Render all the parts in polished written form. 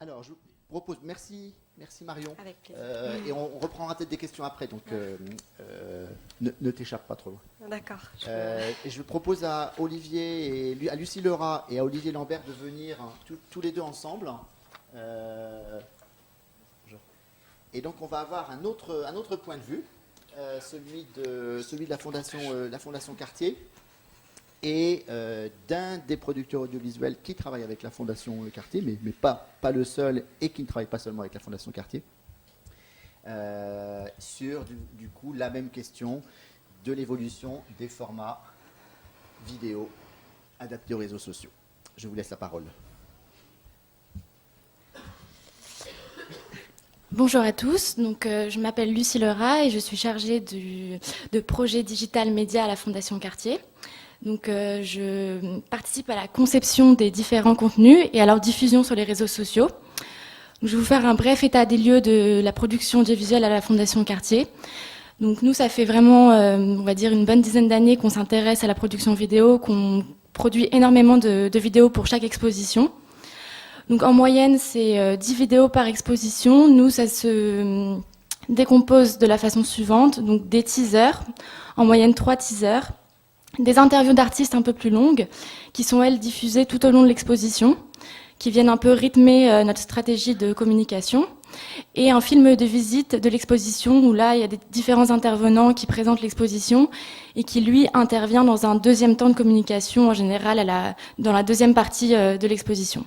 Alors, je vous propose, merci Marion. Avec plaisir. Et on reprendra peut-être des questions après, donc ne t'échappe pas trop loin. D'accord. Et je propose à Olivier à Lucie Lerat et à Olivier Lambert de venir tous les deux ensemble. Et donc on va avoir un autre point de vue, celui de la Fondation Cartier et d'un des producteurs audiovisuels qui travaille avec la Fondation Cartier, mais pas le seul, et qui ne travaille pas seulement avec la Fondation Cartier, sur du coup la même question de l'évolution des formats vidéo adaptés aux réseaux sociaux. Je vous laisse la parole. Bonjour à tous, donc, je m'appelle Lucie Lerat et je suis chargée de projet digital média à la Fondation Cartier. Donc, je participe à la conception des différents contenus et à leur diffusion sur les réseaux sociaux. Donc, je vais vous faire un bref état des lieux de la production audiovisuelle à la Fondation Cartier. Donc nous, ça fait vraiment, on va dire, une bonne dizaine d'années qu'on s'intéresse à la production vidéo, qu'on produit énormément de vidéos pour chaque exposition. Donc en moyenne, c'est 10 vidéos par exposition. Nous, ça se décompose de la façon suivante. Donc des teasers, en moyenne 3 teasers, des interviews d'artistes un peu plus longues, qui sont, elles, diffusées tout au long de l'exposition, qui viennent un peu rythmer notre stratégie de communication, et un film de visite de l'exposition où là, il y a des différents intervenants qui présentent l'exposition et qui, lui, intervient dans un deuxième temps de communication, en général dans la deuxième partie de l'exposition.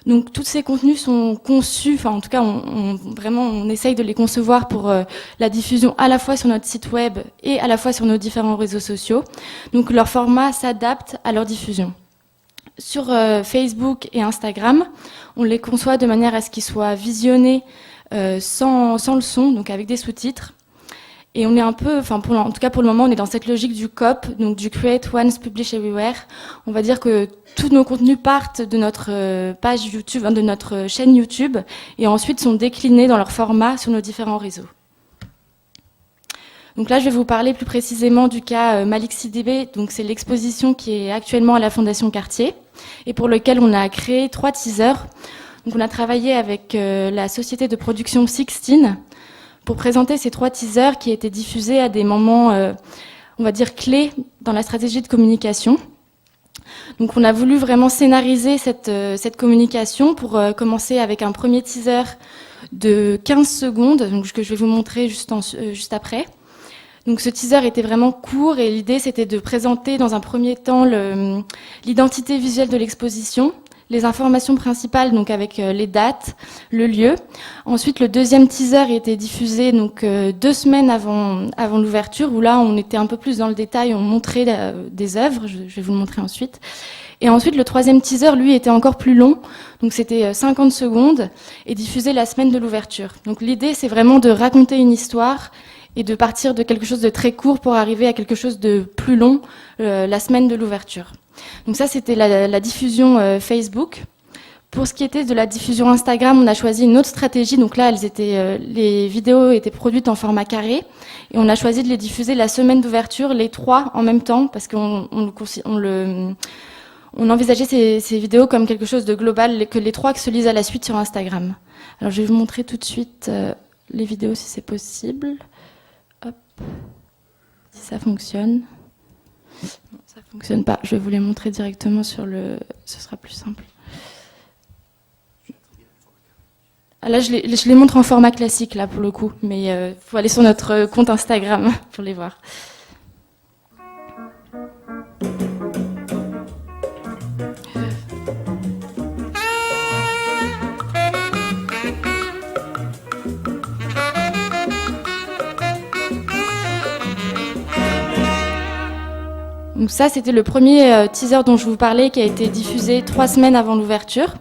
Donc, tous ces contenus sont conçus, enfin, en tout cas, on essaye de les concevoir pour la diffusion à la fois sur notre site web et à la fois sur nos différents réseaux sociaux. Donc, leur format s'adapte à leur diffusion. Sur Facebook et Instagram, on les conçoit de manière à ce qu'ils soient visionnés sans le son, donc avec des sous-titres. Et on est un peu, en tout cas pour le moment, on est dans cette logique du COP, donc du Create Once, Publish Everywhere. On va dire que tous nos contenus partent de notre page YouTube, de notre chaîne YouTube, et ensuite sont déclinés dans leur format sur nos différents réseaux. Donc là, je vais vous parler plus précisément du cas Malik Sidibé. Donc c'est l'exposition qui est actuellement à la Fondation Cartier et pour lequel on a créé 3 teasers. Donc on a travaillé avec la société de production Sixteen pour présenter ces 3 teasers qui étaient diffusés à des moments, on va dire, clés dans la stratégie de communication. Donc on a voulu vraiment scénariser cette communication pour commencer avec un premier teaser de 15 secondes, donc, que je vais vous montrer juste après. Donc ce teaser était vraiment court et l'idée c'était de présenter dans un premier temps l'identité visuelle de l'exposition, les informations principales donc avec les dates, le lieu. Ensuite le deuxième teaser était diffusé donc 2 semaines avant l'ouverture où là on était un peu plus dans le détail, on montrait des œuvres, je vais vous le montrer ensuite. Et ensuite le troisième teaser lui était encore plus long, donc c'était 50 secondes et diffusé la semaine de l'ouverture. Donc l'idée c'est vraiment de raconter une histoire et de partir de quelque chose de très court pour arriver à quelque chose de plus long la semaine de l'ouverture. Donc ça, c'était la diffusion Facebook. Pour ce qui était de la diffusion Instagram, on a choisi une autre stratégie. Donc là, les vidéos étaient produites en format carré et on a choisi de les diffuser la semaine d'ouverture, les 3 en même temps, parce qu'on envisageait ces vidéos comme quelque chose de global, que les 3 se lisent à la suite sur Instagram. Alors je vais vous montrer tout de suite les vidéos si c'est possible. Hop, si ça fonctionne. Non, ça fonctionne pas. Je vais vous les montrer directement ce sera plus simple. Ah, là, je les montre en format classique, là, pour le coup. Mais faut aller sur notre compte Instagram pour les voir. Donc ça, c'était le premier teaser dont je vous parlais, qui a été diffusé 3 semaines avant l'ouverture.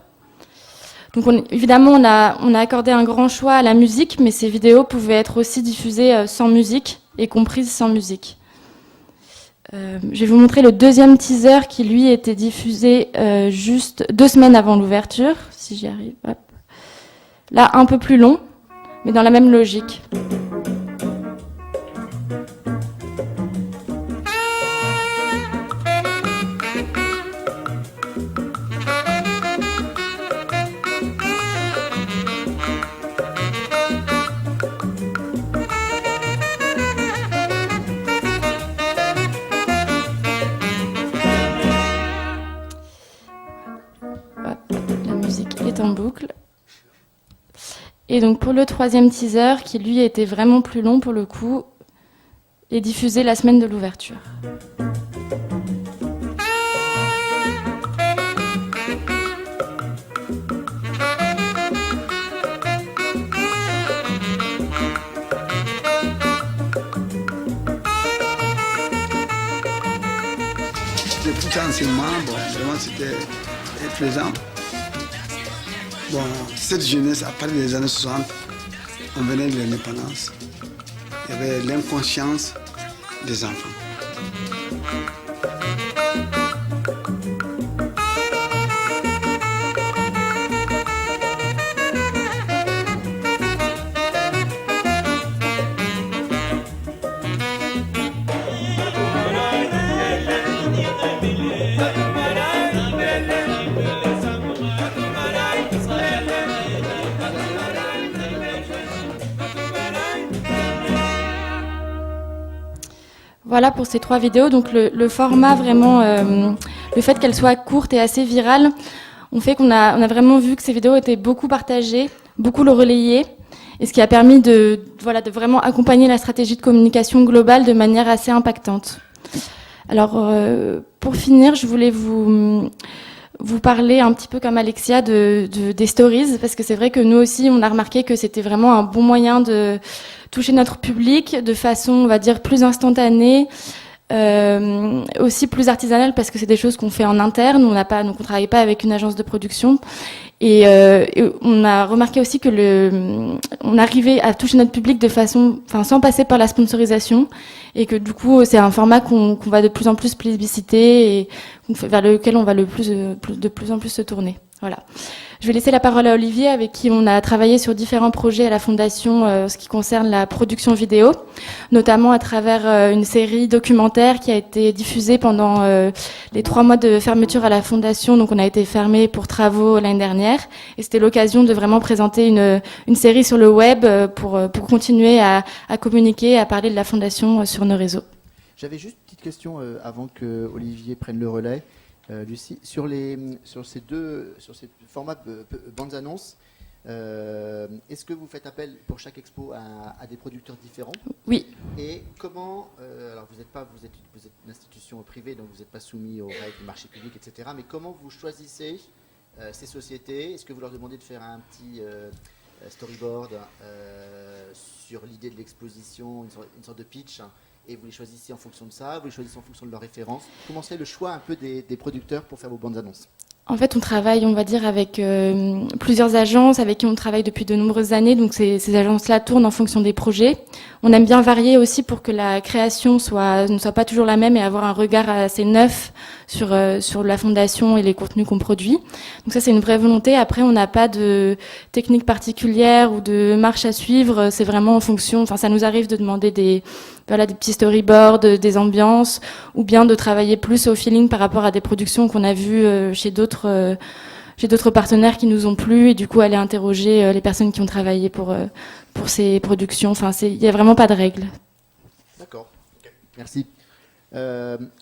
Donc évidemment, on a accordé un grand choix à la musique, mais ces vidéos pouvaient être aussi diffusées sans musique et comprises sans musique. Je vais vous montrer le deuxième teaser qui, lui, était diffusé juste 2 semaines avant l'ouverture, si j'y arrive. Hop. Là, un peu plus long, mais dans la même logique. est en boucle. Et donc pour le troisième teaser, qui lui était vraiment plus long pour le coup, est diffusé la semaine de l'ouverture. Tout ça enseignement, bon, vraiment c'était plaisant. Bon, cette jeunesse, à partir des années 60, on venait de l'indépendance. Il y avait l'inconscience des enfants. Voilà pour ces 3 vidéos. Donc le format vraiment, le fait qu'elles soient courtes et assez virales, on fait qu'on a vraiment vu que ces vidéos étaient beaucoup partagées, beaucoup le relayer, et ce qui a permis de vraiment accompagner la stratégie de communication globale de manière assez impactante. Alors pour finir, je voulais vous parler un petit peu comme Alexia des stories, parce que c'est vrai que nous aussi, on a remarqué que c'était vraiment un bon moyen de toucher notre public de façon, on va dire, plus instantanée, aussi plus artisanale, parce que c'est des choses qu'on fait en interne, donc on travaille pas avec une agence de production. Et on a remarqué aussi que on arrivait à toucher notre public de façon, sans passer par la sponsorisation, et que du coup c'est un format qu'on va de plus en plus plébisciter et vers lequel on va de plus en plus se tourner. Voilà. Je vais laisser la parole à Olivier, avec qui on a travaillé sur différents projets à la Fondation, ce qui concerne la production vidéo, notamment à travers une série documentaire qui a été diffusée pendant les 3 mois de fermeture à la Fondation. Donc on a été fermé pour travaux l'année dernière, et c'était l'occasion de vraiment présenter une série sur le web pour continuer à communiquer, à parler de la Fondation sur nos réseaux. J'avais juste une petite question avant que Olivier prenne le relais. Lucie, sur ces formats de bandes annonces, est-ce que vous faites appel pour chaque expo à des producteurs différents? Oui. Et comment, alors vous êtes une institution privée, donc vous n'êtes pas soumis aux règles du marché public, etc. Mais comment vous choisissez ces sociétés? Est-ce que vous leur demandez de faire un petit storyboard sur l'idée de l'exposition, une sorte de pitch, et vous les choisissez en fonction de ça, vous les choisissez en fonction de leurs références? Comment c'est le choix un peu des producteurs pour faire vos bandes annonces? En fait, on travaille, on va dire, avec plusieurs agences avec qui on travaille depuis de nombreuses années. Donc, ces agences-là tournent en fonction des projets. On aime bien varier aussi pour que la création ne soit pas toujours la même et avoir un regard assez neuf sur la fondation et les contenus qu'on produit. Donc ça, c'est une vraie volonté. Après, on n'a pas de technique particulière ou de marche à suivre. C'est vraiment en fonction. Enfin, ça nous arrive de demander des petits storyboards, des ambiances, ou bien de travailler plus au feeling par rapport à des productions qu'on a vues chez d'autres partenaires qui nous ont plu, et du coup aller interroger les personnes qui ont travaillé pour ces productions. Enfin, il n'y a vraiment pas de règles. D'accord, merci.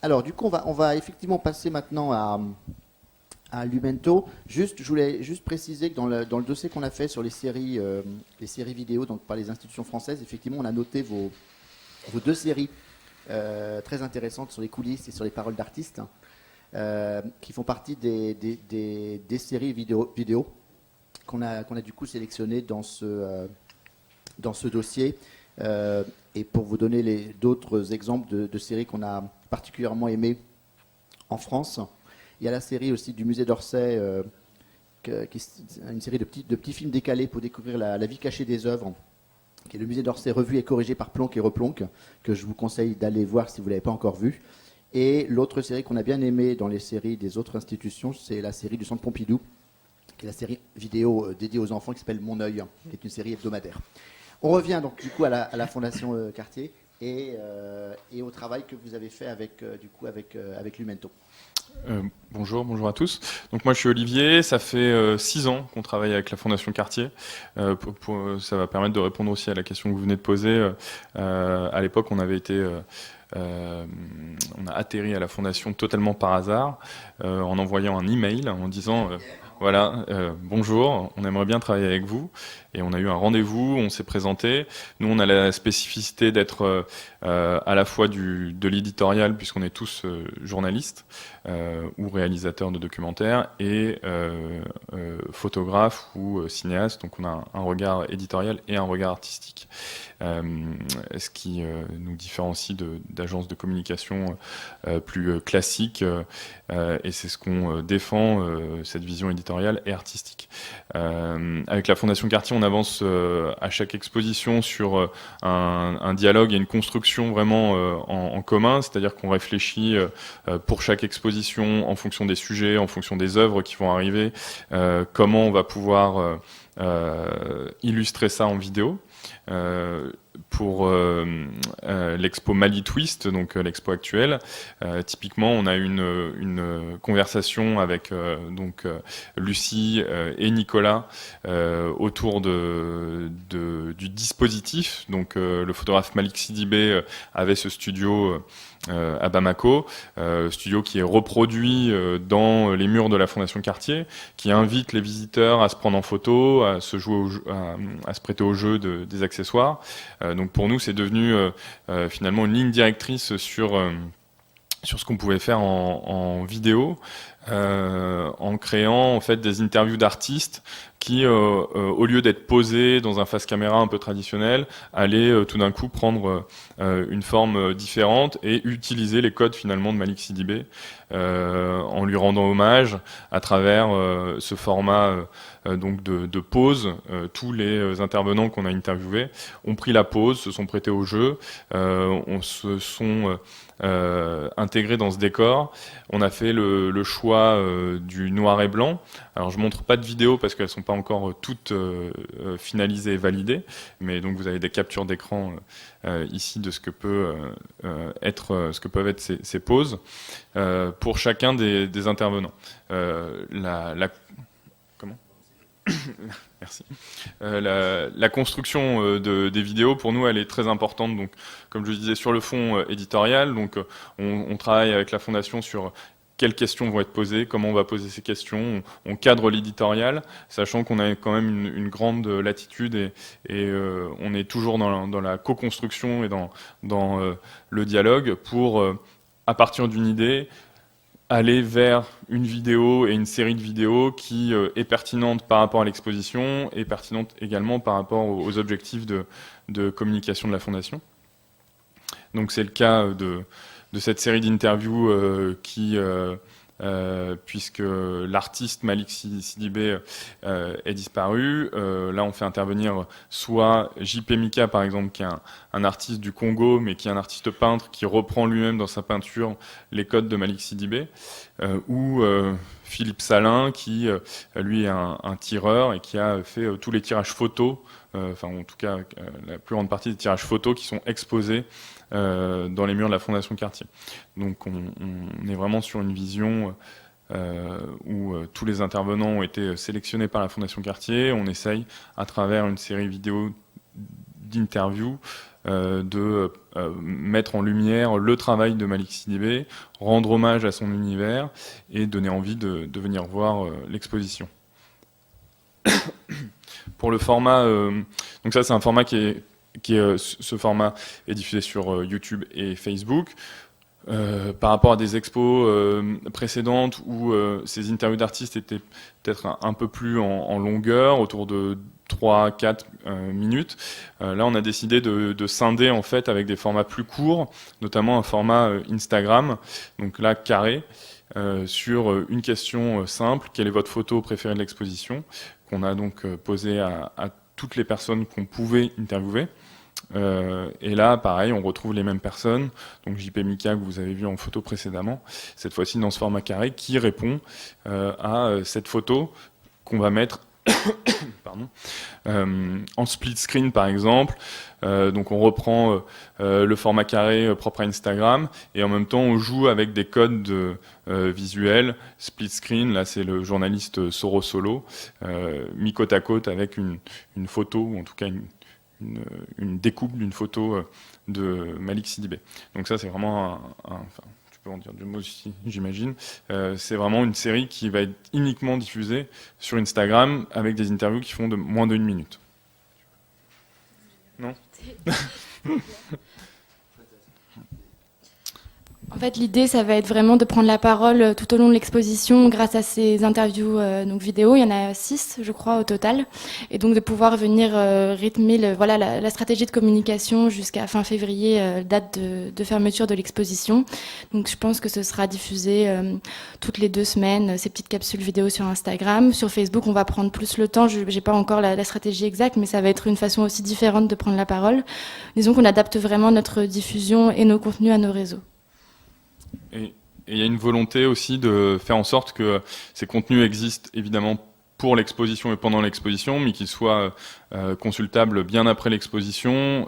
Alors du coup, on va effectivement passer maintenant à Lumento. Je voulais juste préciser que dans le dossier qu'on a fait sur les séries vidéo, donc par les institutions françaises, effectivement, on a noté vos 2 séries très intéressantes sur les coulisses et sur les paroles d'artistes, qui font partie des séries vidéo qu'on a du coup sélectionnées dans ce dossier. Et pour vous donner d'autres exemples de séries qu'on a particulièrement aimées en France, il y a la série aussi du Musée d'Orsay, qui est une série de petits films décalés pour découvrir la vie cachée des œuvres, qui est le Musée d'Orsay revu et corrigé par Plonck et Replonck, que je vous conseille d'aller voir si vous ne l'avez pas encore vu. Et l'autre série qu'on a bien aimée dans les séries des autres institutions, c'est la série du Centre Pompidou, qui est la série vidéo dédiée aux enfants qui s'appelle Mon œil, qui est une série hebdomadaire. On revient donc du coup à la Fondation Cartier et au travail que vous avez fait avec Lumento. Bonjour à tous. Donc moi je suis Olivier, ça fait 6 ans qu'on travaille avec la Fondation Cartier. Ça va permettre de répondre aussi à la question que vous venez de poser. À l'époque on a atterri à la Fondation totalement par hasard, en envoyant un email en disant Voilà, bonjour, on aimerait bien travailler avec vous et on a eu un rendez-vous, on s'est présenté. Nous, on a la spécificité d'être à la fois de l'éditorial, puisqu'on est tous journalistes ou réalisateurs de documentaires, et photographes ou cinéastes. Donc on a un regard éditorial et un regard artistique, ce qui nous différencie d'agences de communication plus classiques, et c'est ce qu'on défend, cette vision éditoriale et artistique. Avec la Fondation Cartier, on avance à chaque exposition sur un dialogue et une construction vraiment en commun, c'est-à-dire qu'on réfléchit pour chaque exposition en fonction des sujets, en fonction des œuvres qui vont arriver, comment on va pouvoir illustrer ça en vidéo. Pour l'expo Mali Twist, donc l'expo actuelle, typiquement on a une conversation avec Lucie et Nicolas autour du dispositif. Donc le photographe Malik Sidibé avait ce studio à Bamako, studio qui est reproduit dans les murs de la Fondation Cartier, qui invite les visiteurs à se prendre en photo, à se prêter au jeu des accessoires. Donc pour nous, c'est devenu finalement une ligne directrice sur ce qu'on pouvait faire en vidéo, en créant en fait des interviews d'artistes qui, au lieu d'être posés dans un face caméra un peu traditionnel, allaient tout d'un coup prendre une forme différente et utiliser les codes finalement de Malik Sidibé, en lui rendant hommage à travers ce format donc de pause. Tous les intervenants qu'on a interviewés ont pris la pause, se sont prêtés au jeu, se sont intégrés dans ce décor. On a fait le choix du noir et blanc. Alors je montre pas de vidéo parce qu'elles sont pas encore toutes finalisées et validées, mais donc vous avez des captures d'écran ici de ce que peuvent être ces pauses pour chacun des intervenants. Comment Merci. La construction des vidéos, pour nous, elle est très importante. Donc, comme je disais, sur le fond éditorial, donc on travaille avec la Fondation sur quelles questions vont être posées, comment on va poser ces questions, on cadre l'éditorial, sachant qu'on a quand même une grande latitude et on est toujours dans la co-construction et dans le dialogue pour, à partir d'une idée, aller vers une vidéo et une série de vidéos qui est pertinente par rapport à l'exposition et pertinente également par rapport aux objectifs de communication de la Fondation. Donc c'est le cas de cette série d'interviews puisque l'artiste Malik Sidibé est disparu. Là, on fait intervenir soit JP Mika, par exemple, qui est un artiste du Congo, mais qui est un artiste peintre, qui reprend lui-même dans sa peinture les codes de Malik Sidibé, ou Philippe Salin, qui, lui, est un tireur et qui a fait tous les tirages photos, enfin, en tout cas, la plus grande partie des tirages photos qui sont exposés dans les murs de la Fondation Cartier. Donc on est vraiment sur une vision où tous les intervenants ont été sélectionnés par la Fondation Cartier. On essaye, à travers une série vidéo d'interviews, de mettre en lumière le travail de Malik Sidibé, rendre hommage à son univers et donner envie de venir voir l'exposition. Pour le format, donc ça c'est un format ce format est diffusé sur YouTube et Facebook. Par rapport à des expos précédentes où ces interviews d'artistes étaient peut-être un peu plus en longueur, autour de 3-4 minutes. Là, on a décidé de scinder en fait avec des formats plus courts, notamment un format Instagram, donc là carré, sur une question simple: quelle est votre photo préférée de l'exposition, qu'on a donc posé à toutes les personnes qu'on pouvait interviewer. Et là, pareil, on retrouve les mêmes personnes, donc JP Mika que vous avez vu en photo précédemment, cette fois-ci dans ce format carré, qui répond à cette photo qu'on va mettre pardon, en split screen par exemple. Donc on reprend le format carré propre à Instagram et en même temps on joue avec des codes visuels. Split screen, là c'est le journaliste Soro Solo, mis côte à côte avec une photo, ou en tout cas une découpe d'une photo de Malik Sidibé. Donc ça c'est vraiment enfin, peux en dire deux mots aussi, j'imagine. C'est vraiment une série qui va être uniquement diffusée sur Instagram avec des interviews qui font de moins d'1 minute. Non ? En fait, l'idée, ça va être vraiment de prendre la parole tout au long de l'exposition grâce à ces interviews donc vidéo. Il y en a 6, je crois, au total. Et donc de pouvoir venir rythmer la stratégie de communication jusqu'à fin février, date de fermeture de l'exposition. Donc je pense que ce sera diffusé toutes les 2 semaines, ces petites capsules vidéo sur Instagram. Sur Facebook, on va prendre plus le temps. Je n'ai pas encore la stratégie exacte, mais ça va être une façon aussi différente de prendre la parole. Disons qu'on adapte vraiment notre diffusion et nos contenus à nos réseaux. Et il y a une volonté aussi de faire en sorte que ces contenus existent évidemment pour l'exposition et pendant l'exposition, mais qu'ils soient consultables bien après l'exposition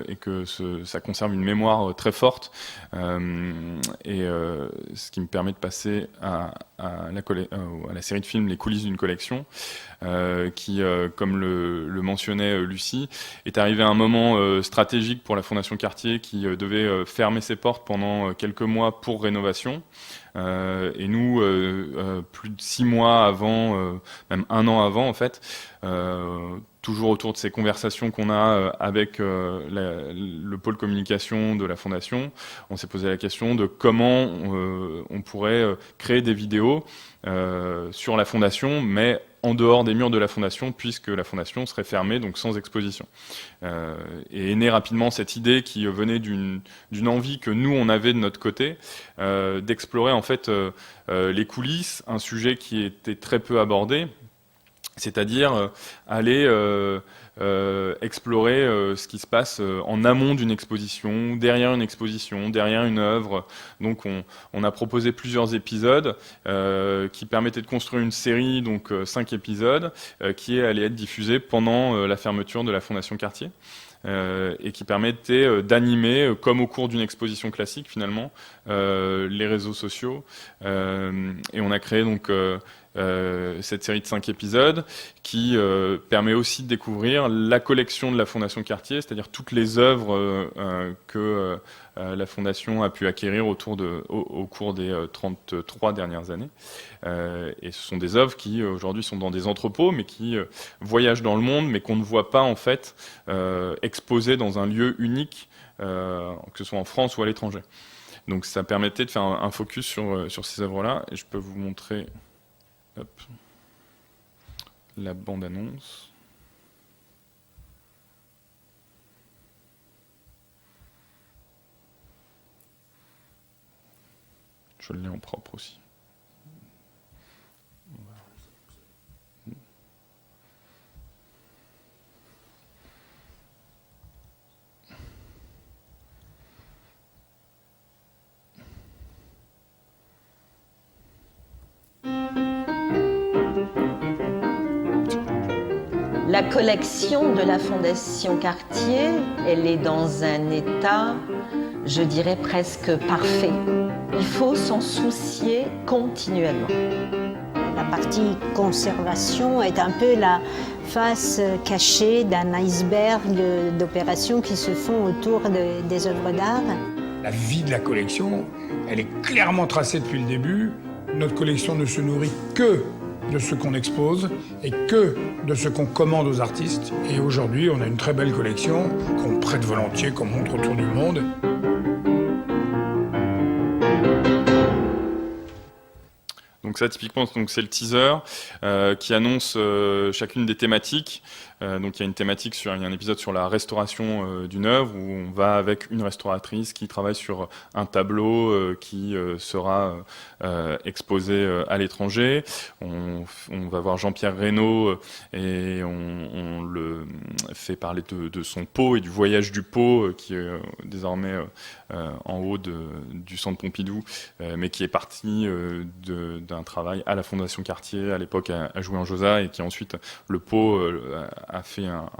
et que ça conserve une mémoire très forte. Ce qui me permet de passer à la série de films Les coulisses d'une collection, qui, comme le mentionnait Lucie, est arrivé à un moment stratégique pour la Fondation Cartier qui devait fermer ses portes pendant quelques mois pour rénovation. Et nous, plus de 6 mois avant, même 1 an avant en fait, toujours autour de ces conversations qu'on a avec le pôle communication de la Fondation, on s'est posé la question de comment on pourrait créer des vidéos sur la Fondation, mais en dehors des murs de la Fondation, puisque la Fondation serait fermée, donc sans exposition. Et est née rapidement cette idée qui venait d'une envie que nous, on avait de notre côté, d'explorer en fait les coulisses, un sujet qui était très peu abordé, c'est-à-dire aller explorer ce qui se passe en amont d'une exposition, derrière une œuvre. Donc on a proposé plusieurs épisodes qui permettaient de construire une série, donc 5 épisodes, qui allait être diffusée pendant la fermeture de la Fondation Cartier. Et qui permettait d'animer, comme au cours d'une exposition classique finalement, les réseaux sociaux. Et on a créé donc cette série de 5 épisodes qui permet aussi de découvrir la collection de la Fondation Cartier, c'est-à-dire toutes les œuvres que la Fondation a pu acquérir au cours des 33 dernières années. Et ce sont des œuvres qui aujourd'hui sont dans des entrepôts, mais qui voyagent dans le monde, mais qu'on ne voit pas en fait exposées dans un lieu unique, que ce soit en France ou à l'étranger. Donc ça permettait de faire un focus sur ces œuvres-là, et je peux vous montrer la bande-annonce. Je l'ai en propre aussi. La collection de la Fondation Cartier, elle est dans un état, je dirais presque parfait. Il faut s'en soucier continuellement. La partie conservation est un peu la face cachée d'un iceberg d'opérations qui se font autour des œuvres d'art. La vie de la collection, elle est clairement tracée depuis le début. Notre collection ne se nourrit que de ce qu'on expose et que de ce qu'on commande aux artistes. Et aujourd'hui, on a une très belle collection qu'on prête volontiers, qu'on montre autour du monde. Donc ça, typiquement, c'est le teaser qui annonce chacune des thématiques. Donc il y a une thématique il y a un épisode sur la restauration d'une œuvre où on va avec une restauratrice qui travaille sur un tableau qui sera exposé à l'étranger. On va voir Jean-Pierre Reynaud et on le fait parler de son pot et du voyage du pot qui est désormais en haut du centre Pompidou, mais qui est parti d'un travaille à la Fondation Cartier, à l'époque a joué en Josa, et qui ensuite, le pot a fait un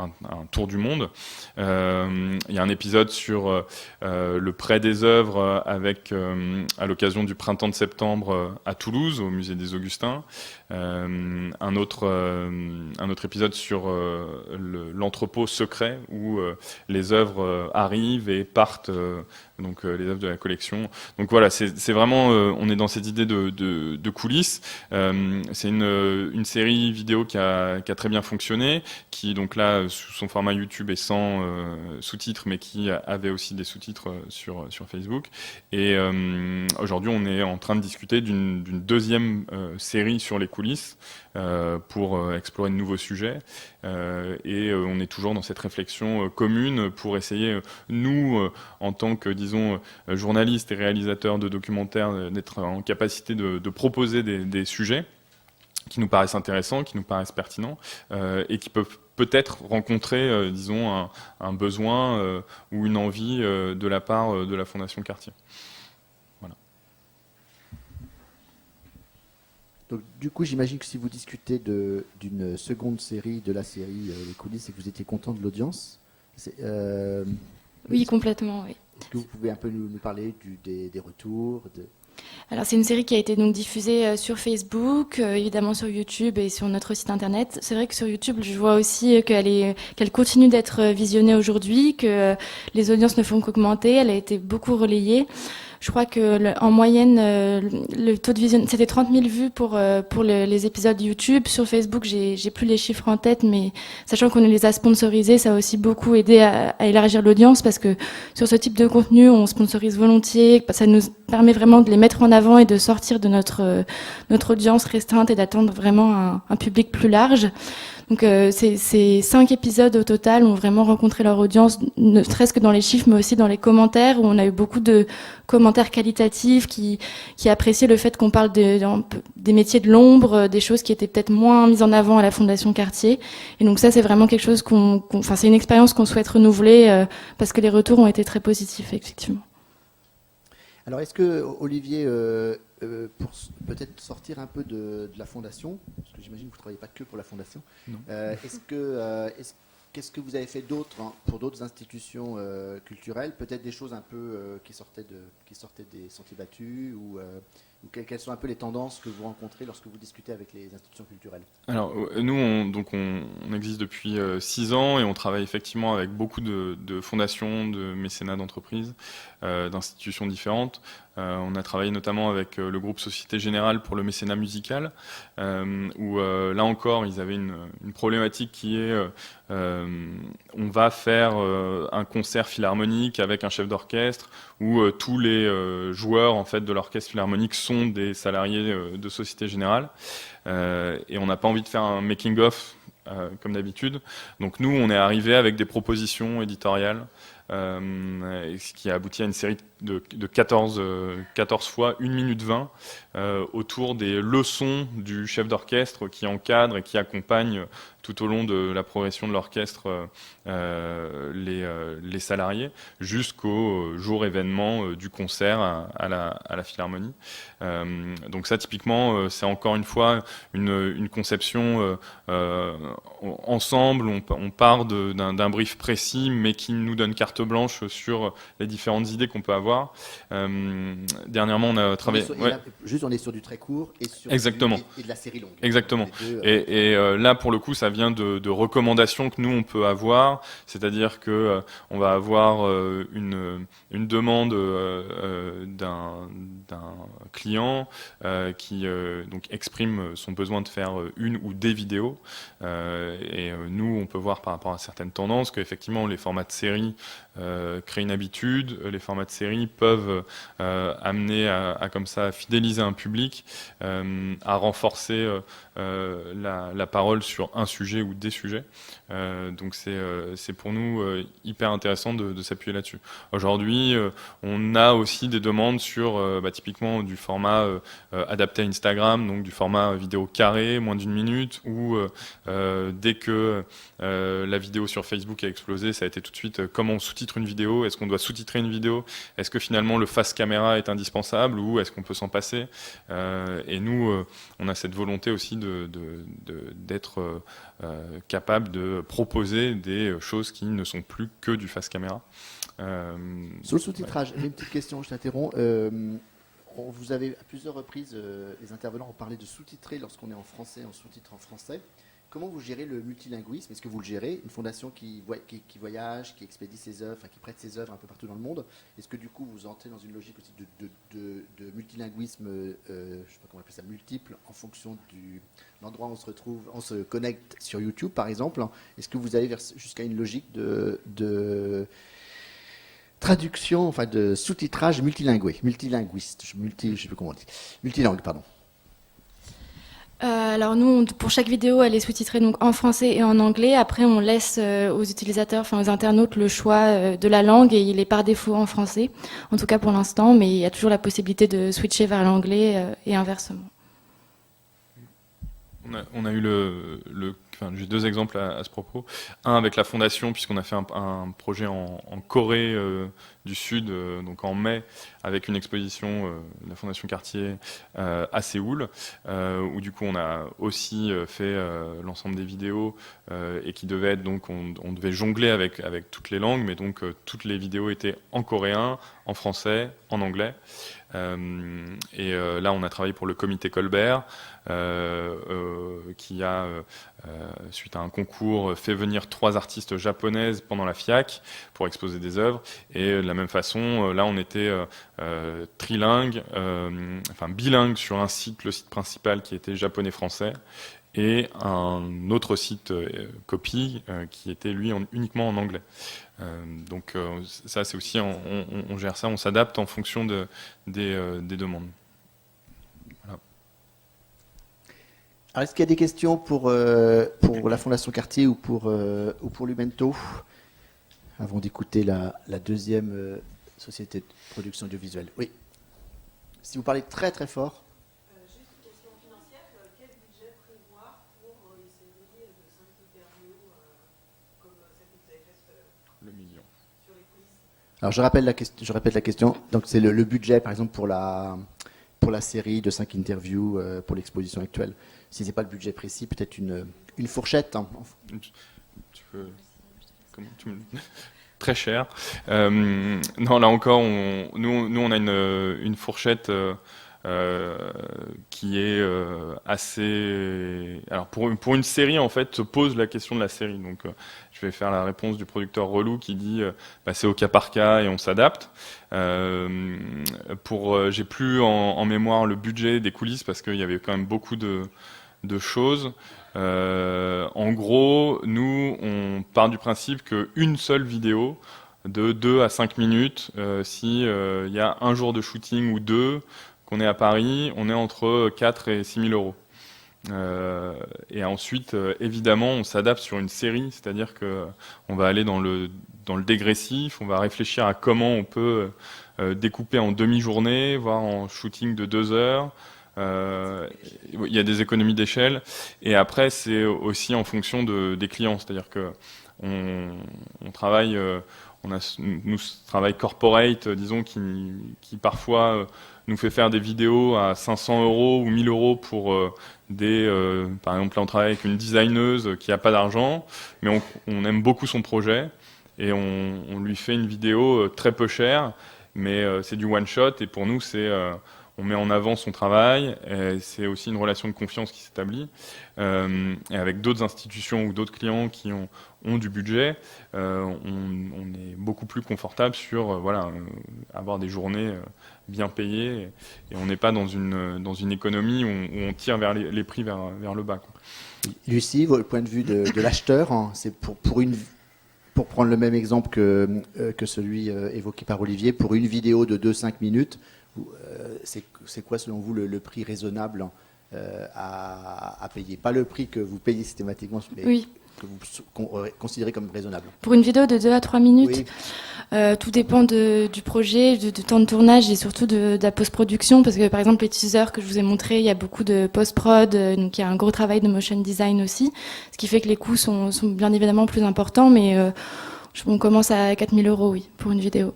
tour du monde. Il y a un épisode sur le prêt des œuvres à l'occasion du printemps de septembre à Toulouse, au musée des Augustins. Un autre épisode sur l'entrepôt secret où les œuvres arrivent et partent, donc les œuvres de la collection. Donc voilà, c'est vraiment, on est dans cette idée de coulisses. C'est une série vidéo qui a très bien fonctionné, qui donc là, sous son format YouTube est sans sous-titres, mais qui avait aussi des sous-titres sur Facebook. Et aujourd'hui, on est en train de discuter d'une deuxième série sur les coulisses pour explorer de nouveaux sujets. Et on est toujours dans cette réflexion commune pour essayer, nous, en tant que, disons, journalistes et réalisateurs de documentaires, d'être en capacité de proposer des sujets qui nous paraissent intéressants, qui nous paraissent pertinents, et qui peuvent peut-être rencontrer, disons, un besoin ou une envie de la part de la Fondation Cartier. Voilà. Donc, du coup, j'imagine que si vous discutez d'une seconde série de la série Les coulisses et que vous étiez content de l'audience, Oui, complètement, oui. est-ce que vous pouvez un peu nous parler des retours Alors c'est une série qui a été donc diffusée sur Facebook, évidemment sur YouTube et sur notre site internet. C'est vrai que sur YouTube, je vois aussi qu'elle continue d'être visionnée aujourd'hui, que les audiences ne font qu'augmenter. Elle a été beaucoup relayée. Je crois que en moyenne, le taux de visionnement, c'était 30 000 vues pour les épisodes YouTube. Sur Facebook, j'ai plus les chiffres en tête, mais sachant qu'on les a sponsorisés, ça a aussi beaucoup aidé à élargir l'audience, parce que sur ce type de contenu, on sponsorise volontiers. Ça nous permet vraiment de les mettre en avant et de sortir de notre audience restreinte et d'atteindre vraiment un public plus large. Donc ces 5 épisodes au total ont vraiment rencontré leur audience, ne serait-ce que dans les chiffres, mais aussi dans les commentaires, où on a eu beaucoup de commentaires qualitatifs qui appréciaient le fait qu'on parle des métiers de l'ombre, des choses qui étaient peut-être moins mises en avant à la Fondation Cartier. Et donc ça, c'est vraiment quelque chose c'est une expérience qu'on souhaite renouveler, parce que les retours ont été très positifs, effectivement. Alors, est-ce que, Olivier, pour peut-être sortir un peu de la Fondation, parce que j'imagine que vous ne travaillez pas que pour la Fondation, qu'est-ce que vous avez fait d'autre pour d'autres institutions culturelles, peut-être des choses un peu qui sortaient des sentiers battus, ou quelles sont un peu les tendances que vous rencontrez lorsque vous discutez avec les institutions culturelles? Alors, nous, on existe depuis 6 ans, et on travaille effectivement avec beaucoup de fondations, de mécénats d'entreprises, d'institutions différentes. On a travaillé notamment avec le groupe Société Générale pour le mécénat musical, où là encore, ils avaient une problématique qui est on va faire un concert philharmonique avec un chef d'orchestre, où tous les joueurs en fait de l'orchestre philharmonique sont des salariés de Société Générale, et on n'a pas envie de faire un making-of comme d'habitude. Donc nous, on est arrivé avec des propositions éditoriales, ce qui a abouti à une série de 14 fois 1 minute 20 autour des leçons du chef d'orchestre qui encadre et qui accompagne tout au long de la progression de l'orchestre les salariés, jusqu'au jour événement du concert à la Philharmonie. Donc ça, typiquement, c'est encore une fois une conception ensemble. On part d'un brief précis, mais qui nous donne carte blanche sur les différentes idées qu'on peut avoir. Dernièrement, on a travaillé... On est sur du très court et sur Exactement. Et de la série longue. Exactement. Deux, et là, pour le coup, ça vient de recommandations que nous, on peut avoir. C'est-à-dire que on va avoir une demande d'un client qui donc exprime son besoin de faire une ou des vidéos. Et nous, on peut voir par rapport à certaines tendances qu'effectivement, les formats de série créent une habitude. Les formats de série peuvent amener à comme ça fidéliser un public, à renforcer la parole sur un sujet ou des sujets. Donc c'est pour nous hyper intéressant de s'appuyer là-dessus. Aujourd'hui, on a aussi des demandes sur typiquement du format adapté à Instagram, donc du format vidéo carré, moins d'1 minute, où dès que la vidéo sur Facebook a explosé, ça a été tout de suite comment on sous-titre une vidéo? Est-ce qu'on doit sous-titrer une vidéo? Est-ce que finalement le face caméra est indispensable ou est-ce qu'on peut s'en passer? Et nous, on a cette volonté aussi d'être capable de proposer des choses qui ne sont plus que du face caméra. Sur le sous-titrage, j'ai une petite question, je t'interromps. Vous avez à plusieurs reprises, les intervenants ont parlé de sous-titrer lorsqu'on est en français, on sous-titre en français. Comment vous gérez le multilinguisme? Est-ce que vous le gérez? Une fondation qui voyage, qui expédie ses œuvres, qui prête ses œuvres un peu partout dans le monde. Est-ce que du coup vous entrez dans une logique aussi de multilinguisme, je ne sais pas comment on appelle ça, multiple, en fonction de l'endroit où on se retrouve, on se connecte sur YouTube par exemple? Est-ce que vous allez jusqu'à une logique de traduction, enfin de sous-titrage multilinguiste, je ne sais plus comment on dit, multilangue, pardon. Alors nous, pour chaque vidéo, elle est sous-titrée donc en français et en anglais. Après, on laisse aux utilisateurs, enfin aux internautes, le choix de la langue et il est par défaut en français, en tout cas pour l'instant, mais il y a toujours la possibilité de switcher vers l'anglais et inversement. On a eu j'ai deux exemples à ce propos. Un avec la fondation, puisqu'on a fait un projet en Corée du Sud, donc en mai, avec une exposition de la Fondation Cartier à Séoul, où du coup on a aussi fait l'ensemble des vidéos et qui devait être donc on devait jongler avec toutes les langues, mais donc toutes les vidéos étaient en coréen, en français, en anglais. Et là, on a travaillé pour le comité Colbert, qui a, suite à un concours, fait venir 3 artistes japonaises pendant la FIAC pour exposer des œuvres. Et de la même façon, là, on était trilingue, enfin bilingue sur un site, le site principal qui était japonais-français, et un autre site copie qui était lui uniquement en anglais. Donc ça c'est aussi, on gère ça, on s'adapte en fonction des demandes. Voilà. Alors est-ce qu'il y a des questions pour la Fondation Cartier ou pour Lumento, avant d'écouter la deuxième société de production audiovisuelle? Oui. Si vous parlez très très fort. Juste une question financière, quel budget prévoir pour une série de 5 interviews comme celle que vous avez faite Le million. sur les coulisses? Alors je répète la question. Donc c'est le budget par exemple pour la série de 5 interviews pour l'exposition actuelle. Si c'est pas le budget précis, peut-être une fourchette. Hein. Tu peux... Comment tu me... Très cher. Non, là encore, nous on a une fourchette qui est assez... Alors pour une série, en fait, se pose la question de la série. Donc je vais faire la réponse du producteur relou qui dit c'est au cas par cas et on s'adapte. J'ai plus en mémoire le budget des coulisses parce qu'il y avait quand même beaucoup de choses. En gros, nous, on part du principe qu'une seule vidéo de 2 à 5 minutes, si il y a un jour de shooting ou 2, qu'on est à Paris, on est entre 4 et 6 000 euros. Et ensuite, évidemment, on s'adapte sur une série, c'est-à-dire qu'on va aller dans le dégressif, on va réfléchir à comment on peut découper en demi-journée, voire en shooting de 2 heures. Il y a des économies d'échelle et après c'est aussi en fonction des clients, c'est-à-dire que on travaille, nous travail corporate, disons, qui parfois nous fait faire des vidéos à 500 euros ou 1000 euros pour par exemple là on travaille avec une designeuse qui n'a pas d'argent, mais on aime beaucoup son projet et on lui fait une vidéo très peu chère, mais c'est du one shot et pour nous c'est on met en avant son travail, c'est aussi une relation de confiance qui s'établit. Et avec d'autres institutions ou d'autres clients qui ont du budget, on est beaucoup plus confortable sur avoir des journées bien payées. Et on n'est pas dans une économie où on tire vers les prix vers le bas, quoi. Lucie, votre point de vue de l'acheteur, hein, c'est pour prendre le même exemple que celui évoqué par Olivier, pour une vidéo de 2-5 minutes, c'est quoi selon vous le prix raisonnable à payer? Pas le prix que vous payez systématiquement, mais Oui. que vous considérez comme raisonnable. Pour une vidéo de 2 à 3 minutes, Oui. tout dépend du projet, du temps de tournage et surtout de la post-production, parce que par exemple les teasers que je vous ai montrés, il y a beaucoup de post-prod, donc il y a un gros travail de motion design aussi, ce qui fait que les coûts sont bien évidemment plus importants, mais On commence à 4 000 €, oui, pour une vidéo.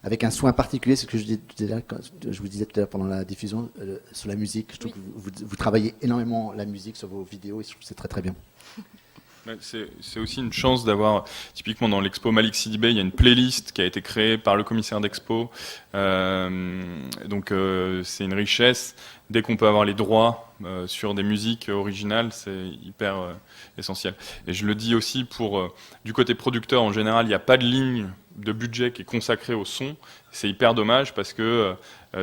Avec un soin particulier, c'est ce que je vous disais tout à l'heure pendant la diffusion, sur la musique. Je trouve que vous travaillez énormément la musique sur vos vidéos et je trouve que c'est très très bien. C'est aussi une chance d'avoir, typiquement dans l'expo Malik Sidibé, il y a une playlist qui a été créée par le commissaire d'expo. Donc c'est une richesse. Dès qu'on peut avoir les droits sur des musiques originales, c'est hyper essentiel. Et je le dis aussi pour du côté producteur, en général, il n'y a pas de ligne de budget qui est consacrée au son. C'est hyper dommage parce que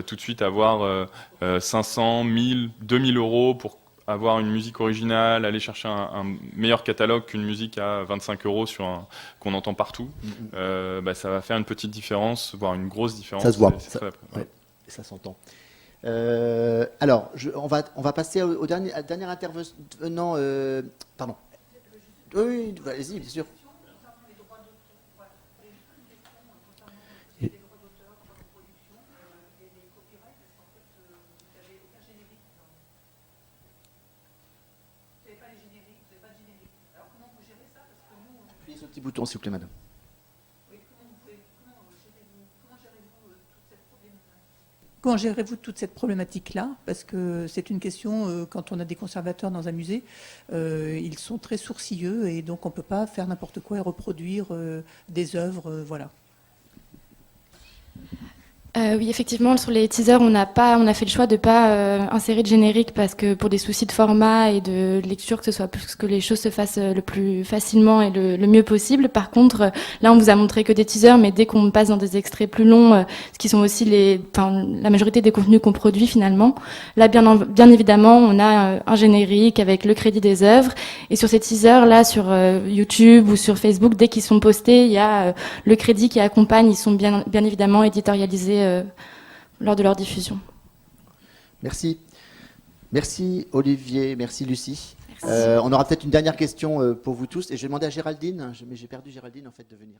tout de suite avoir 500, 1000, 2000 € pour avoir une musique originale, aller chercher un meilleur catalogue qu'une musique à 25 € qu'on entend partout, ça va faire une petite différence, voire une grosse différence. Ça se voit, ouais. Ça s'entend. Alors, on va passer au dernier intervenant. Pardon. Oui, allez-y, bien sûr. Appuyez sur le petit bouton, s'il vous plaît, madame. Comment gérez-vous toute cette problématique-là? Parce que c'est une question, quand on a des conservateurs dans un musée, ils sont très sourcilleux et donc on ne peut pas faire n'importe quoi et reproduire des œuvres, voilà. Oui, effectivement, sur les teasers, on a fait le choix de ne pas insérer de générique parce que pour des soucis de format et de lecture, que les choses se fassent le plus facilement et le mieux possible. Par contre, là, on vous a montré que des teasers, mais dès qu'on passe dans des extraits plus longs, ce qui sont aussi la majorité des contenus qu'on produit finalement, là, bien évidemment, on a un générique avec le crédit des œuvres. Et sur ces teasers, là, sur YouTube ou sur Facebook, dès qu'ils sont postés, il y a le crédit qui accompagne. Ils sont bien évidemment éditorialisés lors de leur diffusion. Merci. Merci Olivier, merci Lucie. Merci. On aura peut-être une dernière question pour vous tous et je vais demander à Géraldine, mais j'ai perdu Géraldine en fait de venir.